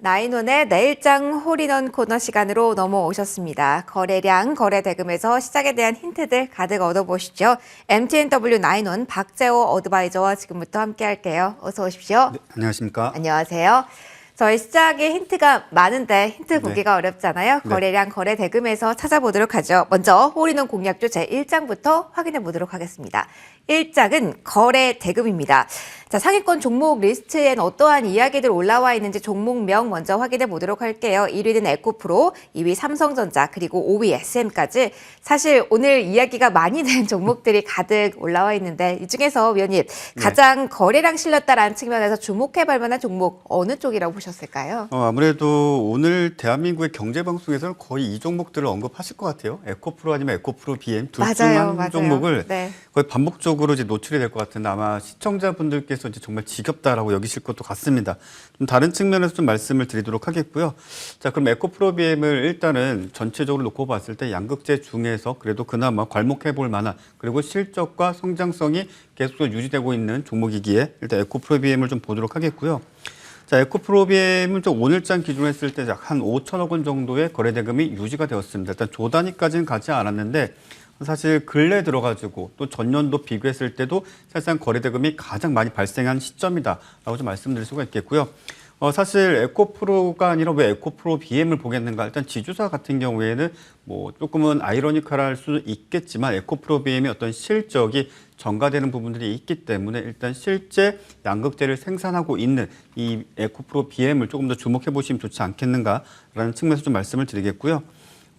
나인원의 내일장 홀인원 코너 시간으로 넘어오셨습니다. 거래량, 거래 대금에서 시작에 대한 힌트들 가득 얻어보시죠. MTNW 나인원 박재호 어드바이저와 지금부터 함께 할게요. 어서 오십시오. 네, 안녕하십니까. 안녕하세요. 저희 시작에 힌트가 많은데 힌트 보기가 어렵잖아요. 거래량, 거래 대금에서 찾아보도록 하죠. 먼저 홀인원 공략조 제1장부터 확인해 보도록 하겠습니다. 1장은 거래 대금입니다. 자, 상위권 종목 리스트엔 어떠한 이야기들 올라와 있는지 종목명 먼저 확인해 보도록 할게요. 1위는 에코프로, 2위 삼성전자, 그리고 5위 SM까지. 사실 오늘 이야기가 많이 된 종목들이 가득 올라와 있는데 이 중에서 위원님 가장 거래량 실렸다라는 측면에서 주목해 볼 만한 종목 어느 쪽이라고 보셨을까요? 아무래도 오늘 대한민국의 경제방송에서는 거의 이 종목들을 언급하실 것 같아요. 에코프로 아니면 에코프로 BM 둘 중 한 종목을 거의 반복적으로 이제 노출이 될 것 같은데 아마 시청자분들께서 이제 정말 지겹다라고 여기실 것도 같습니다. 좀 다른 측면에서 좀 말씀을 드리도록 하겠고요. 자, 그럼 에코프로 BM을 일단은 전체적으로 놓고 봤을 때 양극재 중에서 그래도 그나마 괄목해 볼 만한 그리고 실적과 성장성이 계속 유지되고 있는 종목이기에 일단 에코프로 BM을 좀 보도록 하겠고요. 자, 에코프로 BM은 좀 오늘장 기준으로 했을 때 약 한 5천억 원 정도의 거래 대금이 유지가 되었습니다. 일단 조 단위까지는 가지 않았는데 사실 근래 들어가지고 또 전년도 비교했을 때도 사실상 거래 대금이 가장 많이 발생한 시점이다라고 좀 말씀드릴 수가 있겠고요. 사실 에코프로가 아니라 왜 에코프로 BM을 보겠는가? 일단 지주사 같은 경우에는 뭐 조금은 아이러니컬할 수 있겠지만 에코프로 BM의 어떤 실적이 전가되는 부분들이 있기 때문에 일단 실제 양극재를 생산하고 있는 이 에코프로 BM을 조금 더 주목해 보시면 좋지 않겠는가라는 측면에서 좀 말씀을 드리겠고요.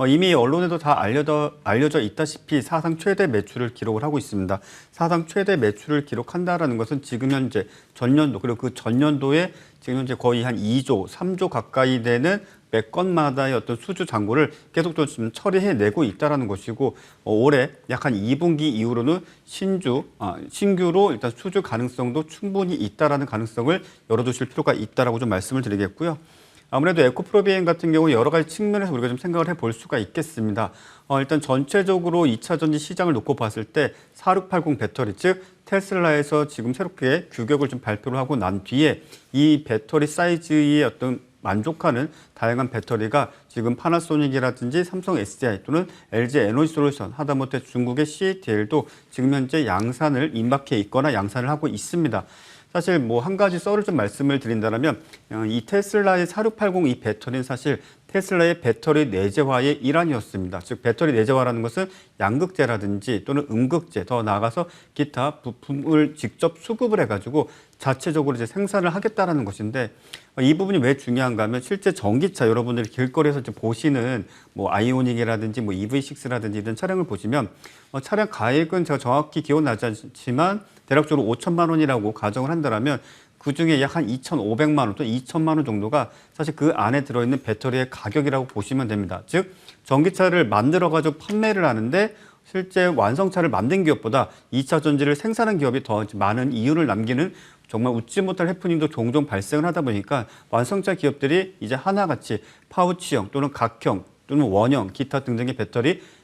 이미 언론에도 다 알려져 있다시피 사상 최대 매출을 기록을 하고 있습니다. 사상 최대 매출을 기록한다라는 것은 지금 현재 전년도 그리고 그 전년도에 지금 현재 거의 한 2조, 3조 가까이 되는 매 건마다의 어떤 수주 잔고를 계속 좀 처리해내고 있다는 것이고 올해 약 한 2분기 이후로는 신규로 일단 수주 가능성도 충분히 있다라는 가능성을 열어두실 필요가 있다라고 좀 말씀을 드리겠고요. 아무래도 에코프로 BM 같은 경우 여러 가지 측면에서 우리가 좀 생각을 해볼 수가 있겠습니다. 일단 전체적으로 2차 전지 시장을 놓고 봤을 때 4680 배터리, 즉 테슬라에서 지금 새롭게 규격을 좀 발표를 하고 난 뒤에 이 배터리 사이즈의 어떤 만족하는 다양한 배터리가 지금 파나소닉이라든지 삼성 SDI 또는 LG 에너지솔루션, 하다못해 중국의 CATL도 지금 현재 양산을 임박해 있거나 양산을 하고 있습니다. 사실 뭐 한 가지 썰을 좀 말씀을 드린다면 이 테슬라의 4680 이 배터리는 사실 테슬라의 배터리 내재화의 일환이었습니다. 즉 배터리 내재화라는 것은 양극재라든지 또는 음극재 더 나아가서 기타 부품을 직접 수급을 해가지고 자체적으로 이제 생산을 하겠다라는 것인데 이 부분이 왜 중요한가 하면 실제 전기차 여러분들이 길거리에서 이제 보시는 뭐 아이오닉이라든지 뭐 EV6라든지 이런 차량을 보시면 차량 가액은 제가 정확히 기억나지 않지만 대략적으로 5천만 원이라고 가정을 한다면 그중에 약 한 2,500만 원 또는 2천만 원 정도가 사실 그 안에 들어있는 배터리의 가격이라고 보시면 됩니다. 즉 전기차를 만들어가지고 판매를 하는데 실제 완성차를 만든 기업보다 2차 전지를 생산한 기업이 더 많은 이윤을 남기는 정말 웃지 못할 해프닝도 종종 발생을 하다 보니까 완성차 기업들이 이제 하나같이 파우치형 또는 각형 또는 원형 기타 등등의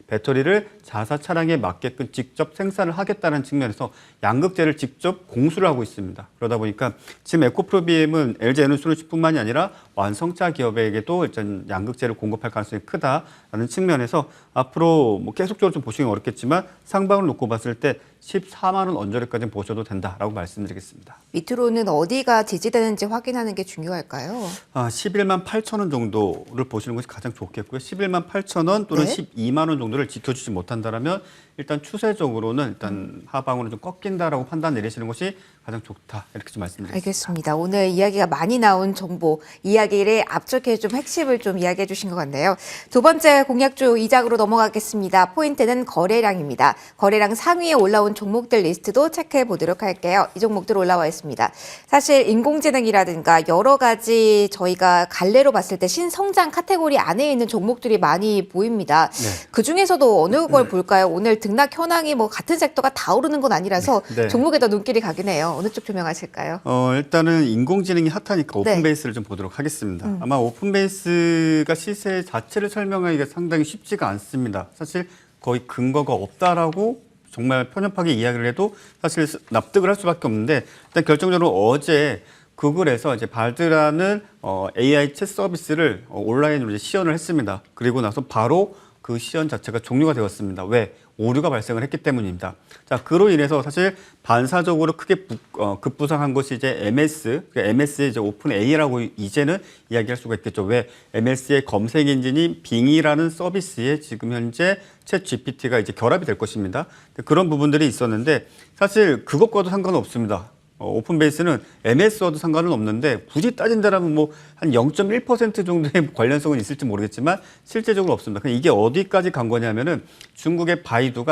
배터리를 자사 차량에 맞게끔 직접 생산을 하겠다는 측면에서 양극재를 직접 공수를 하고 있습니다. 그러다 보니까 지금 에코프로 BM은 LG 에너지솔루션뿐만이 아니라 완성차 기업에게도 일단 양극재를 공급할 가능성이 크다라는 측면에서 앞으로 뭐 계속적으로 좀 보시기 어렵겠지만 상방을 놓고 봤을 때 14만 원 언저리까지 보셔도 된다라고 말씀드리겠습니다. 밑으로는 어디가 지지되는지 확인하는 게 중요할까요? 11만 8천 원 정도를 보시는 것이 가장 좋겠고요. 11만 8천 원 또는 12만 원 정도를 지켜주지 못한다면 일단 추세적으로는 일단 하방으로 좀 꺾인다라고 판단 내리시는 것이 가장 좋다 이렇게 좀 말씀드리겠습니다. 알겠습니다. 오늘 이야기가 많이 나온 정보 이야기를 앞쪽에 좀 핵심을 좀 이야기해 주신 것 같네요. 두 번째 공략조 2장으로 넘어가겠습니다. 포인트는 거래량입니다. 거래량 상위에 올라온 종목들 리스트도 체크해 보도록 할게요. 이 종목들 올라와 있습니다. 사실 인공지능이라든가 여러 가지 저희가 갈래로 봤을 때 신성장 카테고리 안에 있는 종목들이 많이 보입니다. 그중에서도 어느 걸 볼까요? 오늘 등락 현황이 뭐 같은 섹터가 다 오르는 건 아니라서 종목에 더 눈길이 가긴 해요. 어느 쪽 조명하실까요? 일단은 인공지능이 핫하니까 오픈베이스를 좀 보도록 하겠습니다. 아마 오픈베이스가 시세 자체를 설명하기가 상당히 쉽지가 않습니다. 사실 거의 근거가 없다라고 정말 편협하게 이야기를 해도 사실 납득을 할 수밖에 없는데 일단 결정적으로 어제 구글에서 이제 바드라는 AI 챗 서비스를 온라인으로 이제 시연을 했습니다. 그리고 나서 바로 그 시연 자체가 종료가 되었습니다. 왜? 오류가 발생을 했기 때문입니다. 자, 그로 인해서 사실 반사적으로 크게 급부상한 것이 이제 MS, 그러니까 MS의 이제 오픈 AI라고 이제는 이야기할 수가 있겠죠. 왜? MS의 검색 엔진이 빙이라는 서비스에 지금 현재 챗 GPT가 이제 결합이 될 것입니다. 그런 부분들이 있었는데 사실 그것과도 상관은 없습니다. 오픈베이스는 MS와도 상관은 없는데 굳이 따진다라면 뭐 한 0.1% 정도의 관련성은 있을지 모르겠지만 실제적으로 없습니다. 이게 어디까지 간 거냐면은 중국의 바이두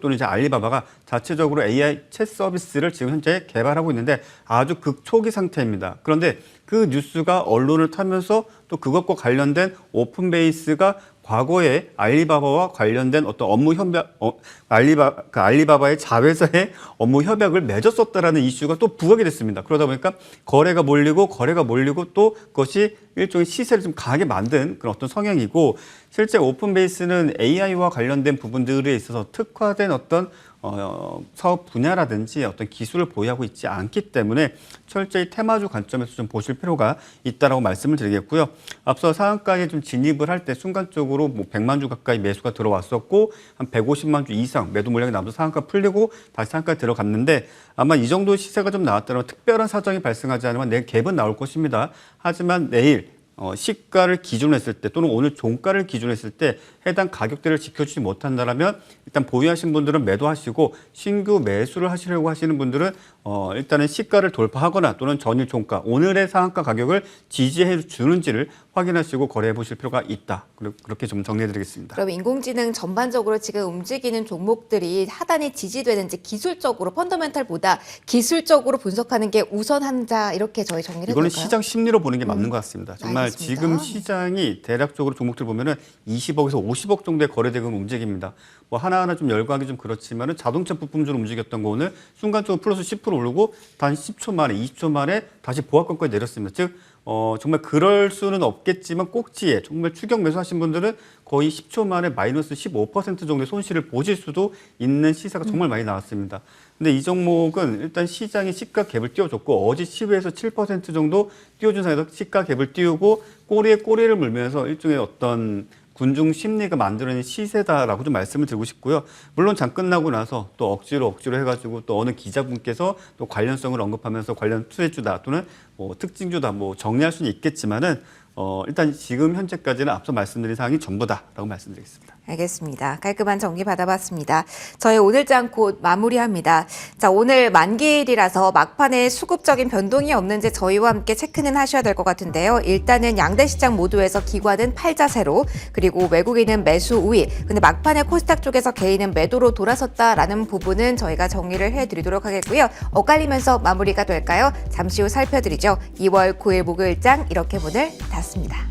또는 이제 알리바바가 자체적으로 AI 챗 서비스를 지금 현재 개발하고 있는데 아주 극초기 상태입니다. 그런데 그 뉴스가 언론을 타면서 또 그것과 관련된 오픈베이스가 과거에 알리바바와 관련된 어떤 업무 협약, 알리바바의 자회사의 업무 협약을 맺었었다라는 이슈가 또 부각이 됐습니다. 그러다 보니까 거래가 몰리고 또 그것이 일종의 시세를 좀 강하게 만든 그런 어떤 성향이고 실제 오픈베이스는 AI와 관련된 부분들에 있어서 특화된 어떤 사업 분야라든지 어떤 기술을 보유하고 있지 않기 때문에 철저히 테마주 관점에서 좀 보실 필요가 있다라고 말씀을 드리겠고요. 앞서 상한가에 좀 진입을 할 때 순간적으로 뭐 100만 주 가까이 매수가 들어왔었고 한 150만 주 이상 매도 물량이 남아서 상한가 풀리고 다시 상한가에 들어갔는데 아마 이 정도 시세가 좀 나왔다면 특별한 사정이 발생하지 않으면 내일 갭은 나올 것입니다. 하지만 내일 시가를 기준으로 했을 때 또는 오늘 종가를 기준으로 했을 때 해당 가격대를 지켜주지 못한다면 일단 보유하신 분들은 매도하시고 신규 매수를 하시려고 하시는 분들은 일단은 시가를 돌파하거나 또는 전일 종가 오늘의 상한가 가격을 지지해 주는지를 확인하시고 거래해 보실 필요가 있다. 그렇게 좀 정리해 드리겠습니다. 그럼 인공지능 전반적으로 지금 움직이는 종목들이 하단이 지지되는지 기술적으로 펀더멘탈보다 기술적으로 분석하는 게 우선한자 이렇게 저희 정리를 해볼까요? 이거는 시장 심리로 보는 게 맞는 것 같습니다. 정말 알겠습니다. 지금 시장이 대략적으로 종목들 보면은 20억에서 50억 정도의 거래 대금 움직입니다. 뭐 하나하나 좀 열거하기 좀 그렇지만은 자동차 부품주로 움직였던 거 오늘 순간적으로 플러스 10% 오르고 단 10초 만에 20초 만에 다시 보합권까지 내렸습니다. 즉 정말 그럴 수는 없겠지만 꼭지에 정말 추격 매수하신 분들은 거의 10초 만에 마이너스 15% 정도의 손실을 보실 수도 있는 시세가 정말 많이 나왔습니다. 근데 이 종목은 일단 시장이 시가 갭을 띄워줬고 어제 10에서 7% 정도 띄워준 사이에서 시가 갭을 띄우고 꼬리에 꼬리를 물면서 일종의 어떤 군중 심리가 만들어낸 시세다라고 좀 말씀을 드리고 싶고요. 물론 장 끝나고 나서 또 억지로 해가지고 또 어느 기자분께서 또 관련성을 언급하면서 관련 투자주다 또는 뭐 특징주다 뭐 정리할 수는 있겠지만은 일단 지금 현재까지는 앞서 말씀드린 사항이 전부다라고 말씀드리겠습니다. 알겠습니다. 깔끔한 정리 받아봤습니다. 저희 오늘장 곧 마무리합니다. 자, 오늘 만기일이라서 막판에 수급적인 변동이 없는지 저희와 함께 체크는 하셔야 될 것 같은데요. 일단은 양대 시장 모두에서 기관은 팔자세로 그리고 외국인은 매수 우위. 근데 막판에 코스닥 쪽에서 개인은 매도로 돌아섰다라는 부분은 저희가 정리를 해드리도록 하겠고요. 엇갈리면서 마무리가 될까요? 잠시 후 살펴드리죠. 2월 9일 목요일장 이렇게 문을 닫습니다.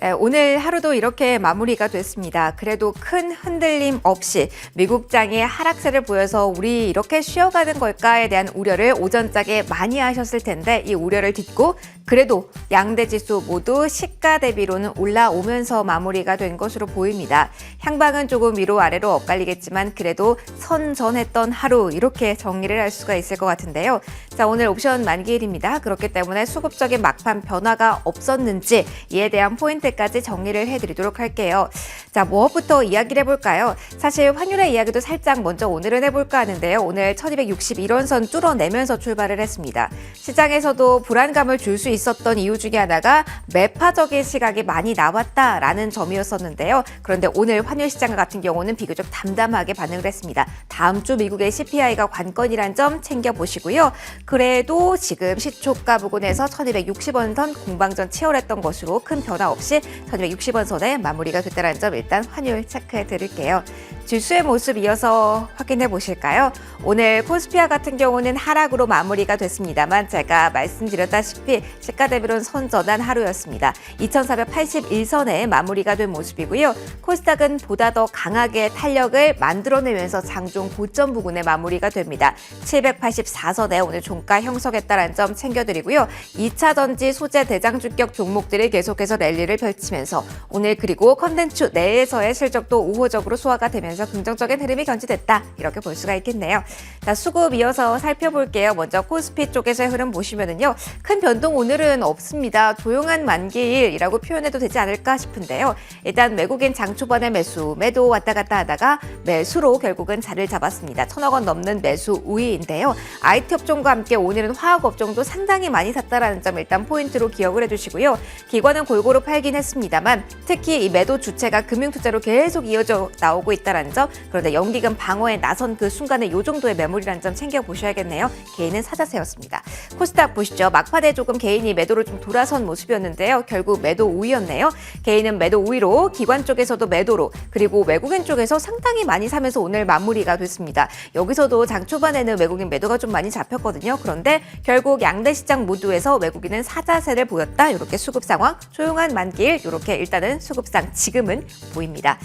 네, 오늘 하루도 이렇게 마무리가 됐습니다. 그래도 큰 흔들림 없이 미국장이 하락세를 보여서 우리 이렇게 쉬어가는 걸까에 대한 우려를 오전장에 많이 하셨을 텐데 이 우려를 딛고 그래도 양대 지수 모두 시가 대비로는 올라오면서 마무리가 된 것으로 보입니다. 향방은 조금 위로 아래로 엇갈리겠지만 그래도 선전했던 하루 이렇게 정리를 할 수가 있을 것 같은데요. 자, 오늘 옵션 만기일입니다. 그렇기 때문에 수급적인 막판 변화가 없었는지 이에 대한 포인트 때까지 정리를 해드리도록 할게요. 자, 무엇부터 이야기를 해볼까요? 사실 환율의 이야기도 살짝 먼저 오늘은 해볼까 하는데요. 오늘 1261원선 뚫어내면서 출발을 했습니다. 시장에서도 불안감을 줄 수 있었던 이유 중에 하나가 매파적인 시각이 많이 나왔다라는 점이었었는데요. 그런데 오늘 환율 시장 같은 경우는 비교적 담담하게 반응을 했습니다. 다음 주 미국의 CPI가 관건이란 점 챙겨보시고요. 그래도 지금 시초가 부근에서 1260원 선 공방전 치열했던 것으로 큰 변화 없이 1260원 선에 마무리가 됐다는 점 일단 환율 체크해 드릴게요. 지수의 모습 이어서 확인해 보실까요? 오늘 코스피와 같은 경우는 하락으로 마무리가 됐습니다만 제가 말씀드렸다시피 시가 대비론 선전한 하루였습니다. 2481선에 마무리가 된 모습이고요. 코스닥은 보다 더 강하게 탄력을 만들어내면서 장중 고점 부근에 마무리가 됩니다. 784선에 오늘 종가 형성했다는 점 챙겨드리고요. 2차 전지 소재 대장주격 종목들이 계속해서 랠리를 펼치면서 오늘 그리고 컨텐츠 내에서의 실적도 우호적으로 소화가 되면서 긍정적인 흐름이 견지됐다. 이렇게 볼 수가 있겠네요. 자, 수급 이어서 살펴볼게요. 먼저 코스피 쪽에서의 흐름 보시면은요. 큰 변동 오늘은 없습니다. 조용한 만기일이라고 표현해도 되지 않을까 싶은데요. 일단 외국인 장 초반에 매도 왔다 갔다 하다가 매수로 결국은 자리를 잡았습니다. 1,000억 원 넘는 매수 우위인데요. IT 업종과 함께 오늘은 화학 업종도 상당히 많이 샀다라는 점 일단 포인트로 기억을 해주시고요. 기관은 골고루 팔긴 했습니다만 특히 이 매도 주체가 금융투자로 계속 이어져 나오고 있다는 점, 그런데 연기금 방어에 나선 그 순간에 이 정도의 매물이라는 점 챙겨보셔야겠네요. 개인은 사자세였습니다. 코스닥 보시죠. 막판에 조금 개인이 매도를 좀 돌아선 모습이었는데요. 결국 매도 우위였네요. 개인은 매도 우위로, 기관 쪽에서도 매도로, 그리고 외국인 쪽에서 상당히 많이 사면서 오늘 마무리가 됐습니다. 여기서도 장 초반에는 외국인 매도가 좀 많이 잡혔거든요. 그런데 결국 양대 시장 모두에서 외국인은 사자세를 보였다. 이렇게 수급 상황, 조용한 만기일, 이렇게 일단은 수급상 지금은 보입니다.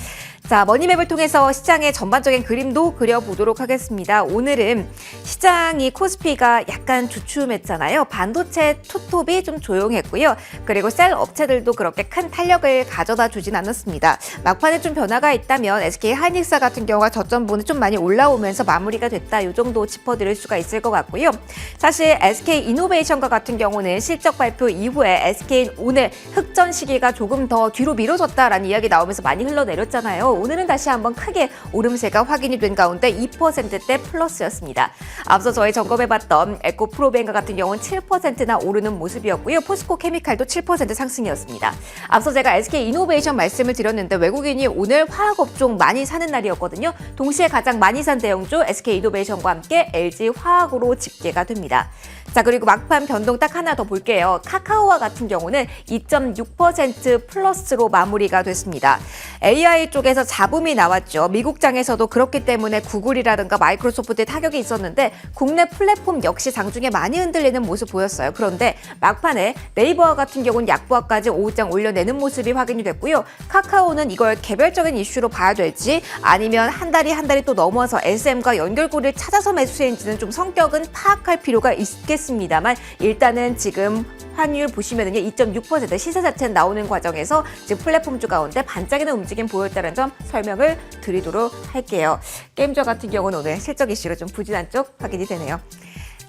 자, 머니맵을 통해서 시장의 전반적인 그림도 그려보도록 하겠습니다. 오늘은 시장이 코스피가 약간 주춤했잖아요. 반도체 투톱이 좀 조용했고요. 그리고 셀 업체들도 그렇게 큰 탄력을 가져다 주진 않았습니다. 막판에 좀 변화가 있다면 SK 하이닉스 같은 경우가 저점 부분이 좀 많이 올라오면서 마무리가 됐다. 이 정도 짚어드릴 수가 있을 것 같고요. 사실 SK 이노베이션과 같은 경우는 실적 발표 이후에 SK 오늘 흑전 시기가 조금 더 뒤로 미뤄졌다라는 이야기 나오면서 많이 흘러내렸잖아요. 오늘은 다시 한번 크게 오름세가 확인이 된 가운데 2%대 플러스였습니다. 앞서 저희 점검해봤던 에코프로뱅크 같은 경우는 7%나 오르는 모습이었고요. 포스코 케미칼도 7% 상승이었습니다. 앞서 제가 SK 이노베이션 말씀을 드렸는데 외국인이 오늘 화학업종 많이 사는 날이었거든요. 동시에 가장 많이 산 대형주 SK 이노베이션과 함께 LG 화학으로 집계가 됩니다. 자, 그리고 막판 변동 딱 하나 더 볼게요. 카카오와 같은 경우는 2.6% 플러스로 마무리가 됐습니다. AI 쪽에서 잡음이 나왔죠. 미국장에서도 그렇기 때문에 구글이라든가 마이크로소프트의 타격이 있었는데 국내 플랫폼 역시 장중에 많이 흔들리는 모습 보였어요. 그런데 막판에 네이버와 같은 경우는 약보합까지 5장 올려내는 모습이 확인이 됐고요. 카카오는 이걸 개별적인 이슈로 봐야 될지 아니면 한 달이 또 넘어서 SM과 연결고리를 찾아서 매수했는지는 좀 성격은 파악할 필요가 있겠습니다만 일단은 지금 환율 보시면은요 2.6% 시세 자체는 나오는 과정에서 지금 플랫폼주 가운데 반짝이는 움직임 보였다는 점 설명을 드리도록 할게요. 게임주 같은 경우는 오늘 실적 이슈로 좀 부진한 쪽 확인이 되네요.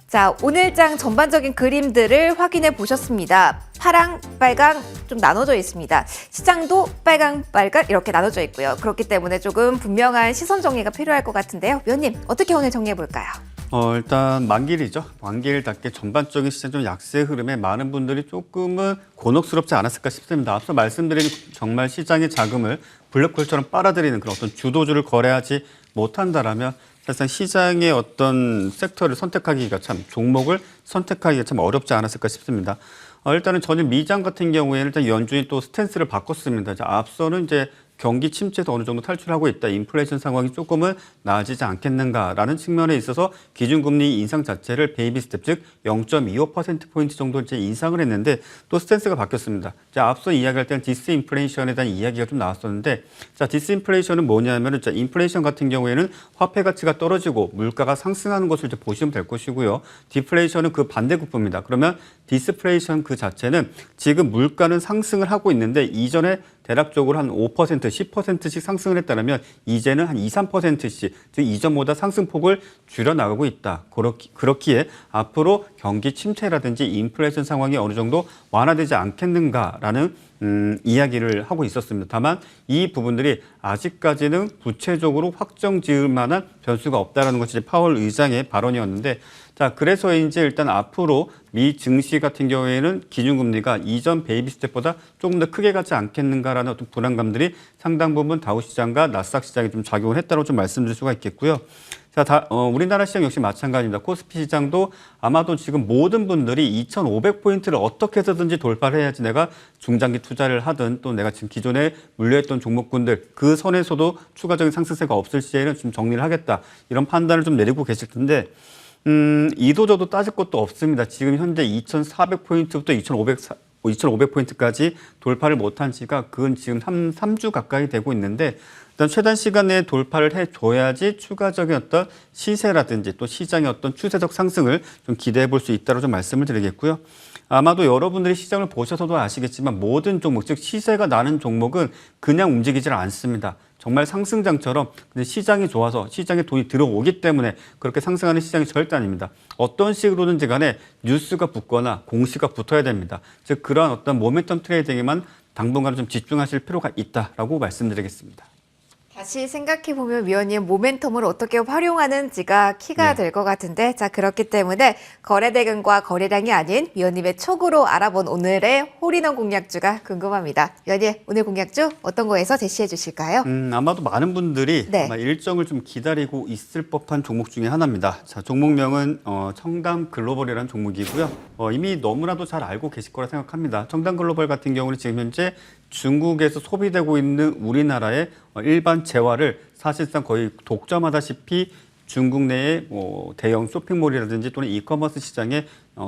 자, 오늘장 전반적인 그림들을 확인해 보셨습니다. 파랑, 빨강 좀 나눠져 있습니다. 시장도 빨강, 빨간 이렇게 나눠져 있고요. 그렇기 때문에 조금 분명한 시선 정리가 필요할 것 같은데요. 위원님, 어떻게 오늘 정리해 볼까요? 일단 만기일이죠. 만기일답게 전반적인 시장 좀 약세 흐름에 많은 분들이 조금은 곤혹스럽지 않았을까 싶습니다. 앞서 말씀드린 정말 시장의 자금을 블랙홀처럼 빨아들이는 그런 어떤 주도주를 거래하지 못한다라면 사실상 시장의 어떤 섹터를 선택하기가 참, 종목을 선택하기가 참 어렵지 않았을까 싶습니다. 일단은 전일 미장 같은 경우에는 일단 연준이 또 스탠스를 바꿨습니다. 앞서는 이제 경기 침체에서 어느 정도 탈출하고 있다. 인플레이션 상황이 조금은 나아지지 않겠는가라는 측면에 있어서 기준금리 인상 자체를 베이비 스텝, 즉 0.25%포인트 정도 이제 인상을 했는데 또 스탠스가 바뀌었습니다. 자, 앞서 이야기할 때는 디스인플레이션에 대한 이야기가 좀 나왔었는데, 자, 디스인플레이션은 뭐냐면은 자, 인플레이션 같은 경우에는 화폐 가치가 떨어지고 물가가 상승하는 것을 이제 보시면 될 것이고요. 디플레이션은 그 반대급부입니다. 그러면 디스플레이션 그 자체는 지금 물가는 상승을 하고 있는데 이전에 대략적으로 한 5%, 10%씩 상승을 했다면 이제는 한 2, 3%씩, 즉 이전보다 상승폭을 줄여나가고 있다. 그렇기에 앞으로 경기 침체라든지 인플레이션 상황이 어느 정도 완화되지 않겠는가라는 이야기를 하고 있었습니다. 다만 이 부분들이 아직까지는 구체적으로 확정 지을 만한 변수가 없다라는 것이 파월 의장의 발언이었는데, 자, 그래서인지 일단 앞으로 미 증시 같은 경우에는 기준금리가 이전 베이비 스텝보다 조금 더 크게 가지 않겠는가라는 어떤 불안감들이 상당 부분 다우 시장과 나스닥 시장에 좀 작용을 했다고 좀 말씀드릴 수가 있겠고요. 자, 우리나라 시장 역시 마찬가지입니다. 코스피 시장도 아마도 지금 모든 분들이 2,500포인트를 어떻게 해서든지 돌파를 해야지 내가 중장기 투자를 하든 또 내가 지금 기존에 물려있던 종목군들 그 선에서도 추가적인 상승세가 없을 시에는 좀 정리를 하겠다. 이런 판단을 좀 내리고 계실 텐데, 이도저도 따질 것도 없습니다. 지금 현재 2,400포인트부터 2,500포인트까지 돌파를 못한 지가 그건 지금 3주 가까이 되고 있는데, 일단 최단 시간 내에 돌파를 해줘야지 추가적인 어떤 시세라든지 또 시장의 어떤 추세적 상승을 좀 기대해 볼 수 있다고 좀 말씀을 드리겠고요. 아마도 여러분들이 시장을 보셔서도 아시겠지만 모든 종목, 즉 시세가 나는 종목은 그냥 움직이질 않습니다. 정말 상승장처럼 근데 시장이 좋아서 시장에 돈이 들어오기 때문에 그렇게 상승하는 시장이 절대 아닙니다. 어떤 식으로든지 간에 뉴스가 붙거나 공시가 붙어야 됩니다. 즉 그러한 어떤 모멘텀 트레이딩에만 당분간 좀 집중하실 필요가 있다라고 말씀드리겠습니다. 다시 생각해보면 위원님 모멘텀을 어떻게 활용하는지가 키가 될 것 같은데, 자, 그렇기 때문에 거래대금과 거래량이 아닌 위원님의 촉으로 알아본 오늘의 홀인원 공략주가 궁금합니다. 위원님, 오늘 공략주 어떤 거에서 제시해 주실까요? 아마도 많은 분들이 아마 일정을 좀 기다리고 있을 법한 종목 중에 하나입니다. 자, 종목명은 청담 글로벌이라는 종목이고요. 이미 너무나도 잘 알고 계실 거라 생각합니다. 청담 글로벌 같은 경우는 지금 현재 중국에서 소비되고 있는 우리나라의 일반 재화를 사실상 거의 독점하다시피 중국 내의 대형 쇼핑몰이라든지 또는 이커머스 시장에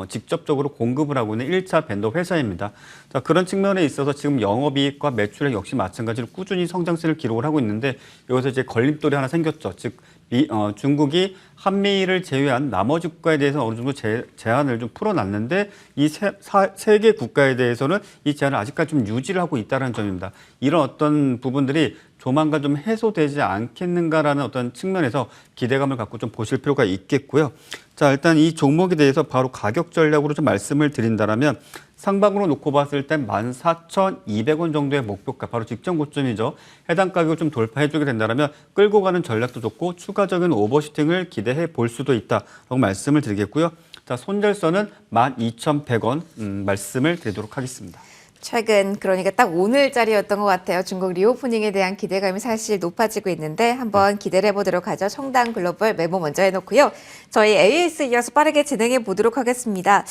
직접적으로 공급을 하고 있는 1차 벤더 회사입니다. 자, 그런 측면에 있어서 지금 영업이익과 매출액 역시 마찬가지로 꾸준히 성장세를 기록을 하고 있는데, 여기서 이제 걸림돌이 하나 생겼죠. 즉 중국이 한미를 제외한 나머지 국가에 대해서 어느 정도 제한을 좀 풀어놨는데 이 세 개 국가에 대해서는 이 제한을 아직까지 좀 유지를 하고 있다는 점입니다. 이런 어떤 부분들이 조만간 좀 해소되지 않겠는가라는 어떤 측면에서 기대감을 갖고 좀 보실 필요가 있겠고요. 자, 일단 이 종목에 대해서 바로 가격 전략으로 좀 말씀을 드린다면, 상방으로 놓고 봤을 때 14,200원 정도의 목표가, 바로 직전 고점이죠. 해당 가격을 좀 돌파해주게 된다면 끌고 가는 전략도 좋고 추가적인 오버슈팅을 기대해 볼 수도 있다라고 말씀을 드리겠고요. 자, 손절선은 12,100원 말씀을 드리도록 하겠습니다. 최근, 그러니까 딱 오늘자리였던 것 같아요. 중국 리오프닝에 대한 기대감이 사실 높아지고 있는데 한번 기대를 해보도록 하죠. 청담 글로벌 메모 먼저 해놓고요. 저희 AS 이어서 빠르게 진행해 보도록 하겠습니다.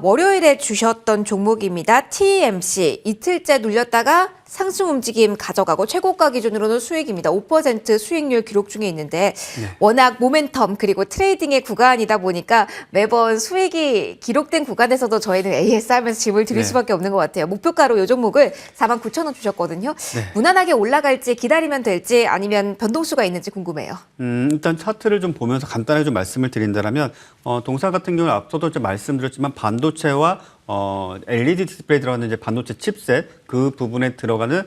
월요일에 주셨던 종목입니다. TMC. 이틀째 눌렸다가 상승 움직임 가져가고 최고가 기준으로는 수익입니다. 5% 수익률 기록 중에 있는데 워낙 모멘텀 그리고 트레이딩의 구간이다 보니까 매번 수익이 기록된 구간에서도 저희는 AS 하면서 질문을 드릴 수밖에 없는 것 같아요. 목표가로 이 종목을 49,000원 주셨거든요. 무난하게 올라갈지 기다리면 될지 아니면 변동수가 있는지 궁금해요. 일단 차트를 좀 보면서 간단하게 좀 말씀을 드린다면, 동사 같은 경우는 앞서도 좀 말씀드렸지만 반도체와 LED 디스플레이 들어가는 이제 반도체 칩셋 그 부분에 들어가는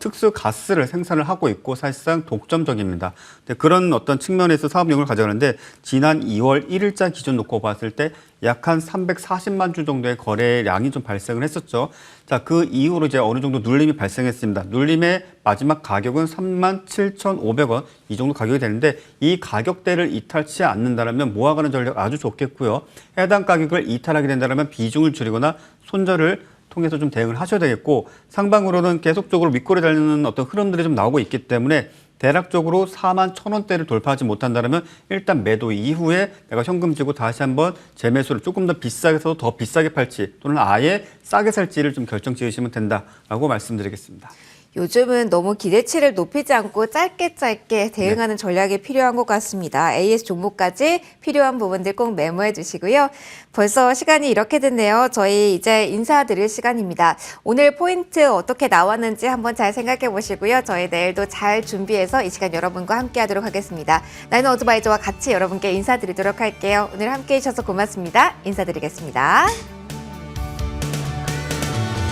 특수 가스를 생산을 하고 있고 사실상 독점적입니다. 그런 어떤 측면에서 사업용을 가져가는데, 지난 2월 1일자 기준 놓고 봤을 때 약 한 340만 주 정도의 거래량이 좀 발생을 했었죠. 자, 그 이후로 이제 어느 정도 눌림이 발생했습니다. 눌림의 마지막 가격은 37,500원 이 정도 가격이 되는데, 이 가격대를 이탈치 않는다면 모아가는 전략 아주 좋겠고요. 해당 가격을 이탈하게 된다면 비중을 줄이거나 손절을 통해서 좀 대응을 하셔야 되겠고, 상방으로는 계속적으로 윗골에 달리는 어떤 흐름들이 좀 나오고 있기 때문에 대략적으로 41,000원대를 돌파하지 못한다면 일단 매도 이후에 내가 현금 지고 다시 한번 재매수를 조금 더 비싸게 해서 더 비싸게 팔지 또는 아예 싸게 살지를 좀 결정 지으시면 된다라고 말씀드리겠습니다. 요즘은 너무 기대치를 높이지 않고 짧게 대응하는 전략이 필요한 것 같습니다. AS 종목까지 필요한 부분들 꼭 메모해 주시고요. 벌써 시간이 이렇게 됐네요. 저희 이제 인사드릴 시간입니다. 오늘 포인트 어떻게 나왔는지 한번 잘 생각해 보시고요. 저희 내일도 잘 준비해서 이 시간 여러분과 함께 하도록 하겠습니다. 나인 어드바이저와 같이 여러분께 인사드리도록 할게요. 오늘 함께 해주셔서 고맙습니다. 인사드리겠습니다.